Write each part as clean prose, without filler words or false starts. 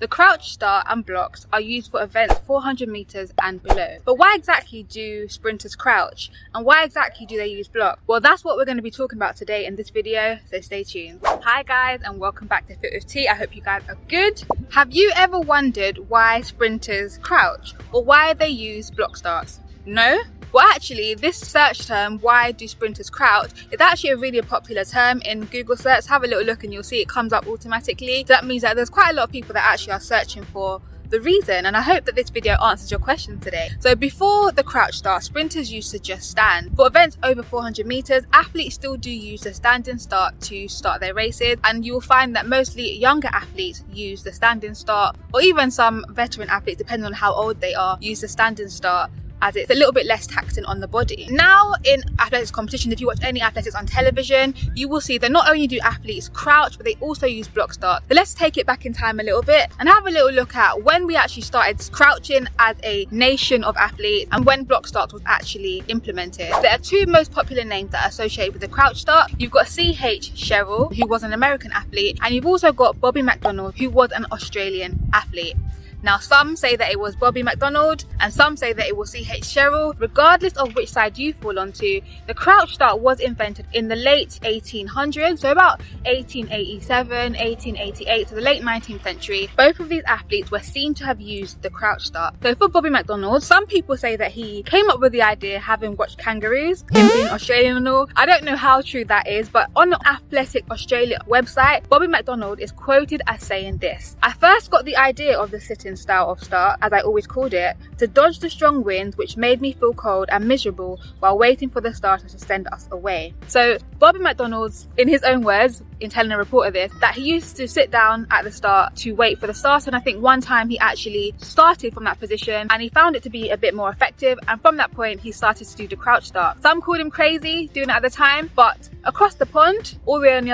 The crouch start and blocks are used for events 400 meters and below. But why exactly do sprinters crouch? And why exactly do they use blocks? Well, that's what we're going to be talking about today in this video, so stay tuned. Hi guys, and welcome back to Fit with T. I hope you guys are good. Have you ever wondered why sprinters crouch or why they use block starts? No? Well, actually, this search term, why do sprinters crouch, is actually a really popular term in Google search. Have a little look and you'll see it comes up automatically. So that means that there's quite a lot of people that actually are searching for the reason, and I hope that this video answers your question today. So before the crouch start, sprinters used to just stand. For events over 400 meters, athletes still do use the standing start to start their races, and you will find that mostly younger athletes use the standing start, or even some veteran athletes, depending on how old they are, use the standing start, as it's a little bit less taxing on the body. Now in athletics competition, if you watch any athletics on television, you will see that not only do athletes crouch, but they also use block start. So let's take it back in time a little bit and have a little look at when we actually started crouching as a nation of athletes and when block start was actually implemented. There are two most popular names that are associated with the crouch start. You've got C.H. Sherrill, who was an American athlete, and you've also got Bobby McDonald, who was an Australian athlete. Now, some say that it was Bobby McDonald and some say that it was C.H. Sherrill. Regardless of which side you fall onto, the crouch start was invented in the late 1800s, so about 1887, 1888, so the late 19th century. Both of these athletes were seen to have used the crouch start. So for Bobby McDonald, some people say that he came up with the idea having watched kangaroos, him being Australian and all. I don't know how true that is, but on the Athletic Australia website, Bobby McDonald is quoted as saying this: "I first got the idea of the sitting style of start, as I always called it, to dodge the strong winds which made me feel cold and miserable while waiting for the starter to send us away." So Bobby McDonald's, in his own words, in telling a reporter this, that he used to sit down at the start to wait for the starter, and I think one time he actually started from that position and he found it to be a bit more effective, and from that point he started to do the crouch start. Some called him crazy doing it at the time, but across the pond, all the way on the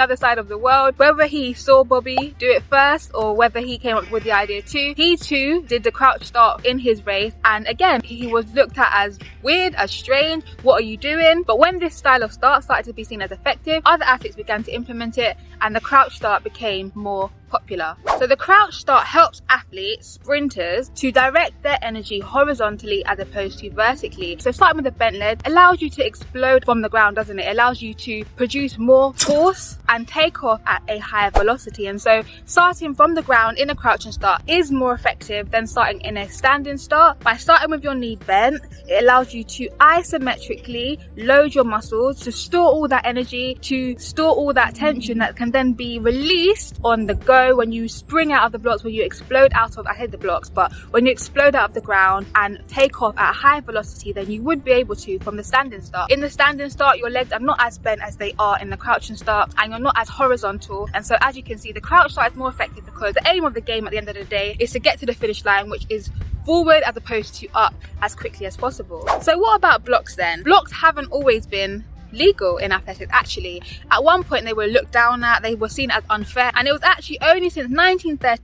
other side of the world, whether he saw Bobby do it first or whether he came up with the idea too, he too did the crouch start in his race, and again he was looked at as weird, as strange, what are you doing? But when this style of start started to be seen as effective, other athletes began to implement it and the crouch start became more popular. So the crouch start helps athletes, sprinters, to direct their energy horizontally as opposed to vertically. So starting with the bent leg allows you to explode from the ground, doesn't it? It allows you to produce more force and take off at a higher velocity. And so starting from the ground in a crouching start is more effective than starting in a standing start. By starting with your knee bent, it allows you to isometrically load your muscles to store all that energy, to store all that tension that can then be released on the go when you spring out of the blocks, when you explode out of, I hate the blocks, but when you explode out of the ground and take off at a higher velocity than you would be able to from the standing start. In the standing start, your legs are not as bent as they are in the crouching start, and you're not as horizontal, and so as you can see, the crouch start is more effective because the aim of the game at the end of the day is to get to the finish line, which is forward as opposed to up as quickly as possible. So what about blocks then? Blocks haven't always been legal in athletics. Actually, at one point they were looked down at, they were seen as unfair, and it was actually only since 1930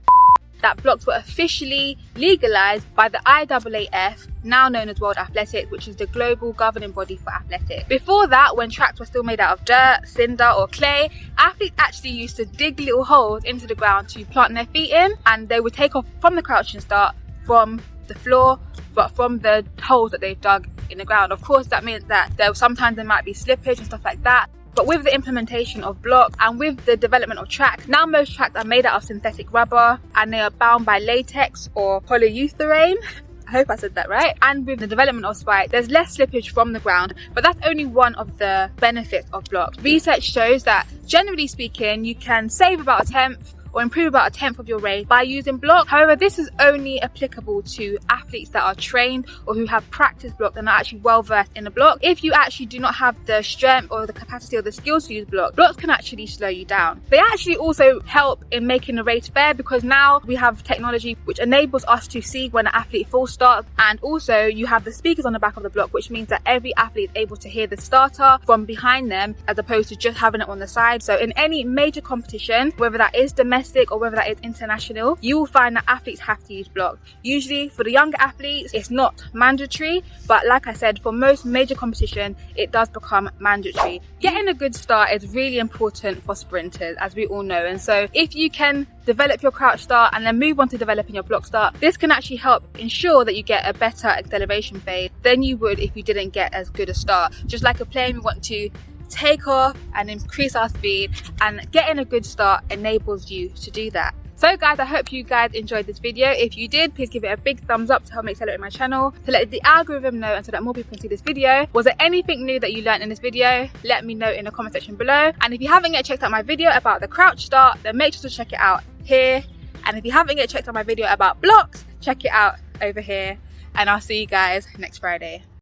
that blocks were officially legalized by the IAAF, now known as World Athletics, which is the global governing body for athletics. Before that, when tracks were still made out of dirt, cinder or clay, athletes actually used to dig little holes into the ground to plant their feet in, and they would take off from the crouching start from the floor, but from the holes that they've dug in the ground. Of course, that means that sometimes there might be slippage and stuff like that. But with the implementation of block and with the development of tracks, now most tracks are made out of synthetic rubber and they are bound by latex or polyurethane. I hope I said that right. And with the development of spike, there's less slippage from the ground, but that's only one of the benefits of blocks. Research shows that generally speaking, you can save about a tenth or improve about a tenth of your rate by using block. However, this is only applicable to athletes that are trained or who have practiced block and are actually well versed in the block. If you actually do not have the strength or the capacity or the skills to use blocks can actually slow you down. They actually also help in making the race fair because now we have technology which enables us to see when an athlete false starts, and also you have the speakers on the back of the block, which means that every athlete is able to hear the starter from behind them as opposed to just having it on the side. So in any major competition, whether that is domestic domestic or whether that is international, you will find that athletes have to use blocks. Usually for the younger athletes, it's not mandatory, but like I said, for most major competition, it does become mandatory. Getting a good start is really important for sprinters, as we all know. And so if you can develop your crouch start and then move on to developing your block start, this can actually help ensure that you get a better acceleration phase than you would if you didn't get as good a start. Just like a plane, we want to take off and increase our speed, and getting a good start enables you to do that. So guys, I hope you guys enjoyed this video. If you did, please give it a big thumbs up to help me accelerate my channel, to let the algorithm know and so that more people can see this video. Was there anything new that you learned in this video? Let me know in the comment section below. And if you haven't yet checked out my video about the crouch start, then make sure to check it out here. And if you haven't yet checked out my video about blocks, check it out over here. And I'll see you guys next Friday.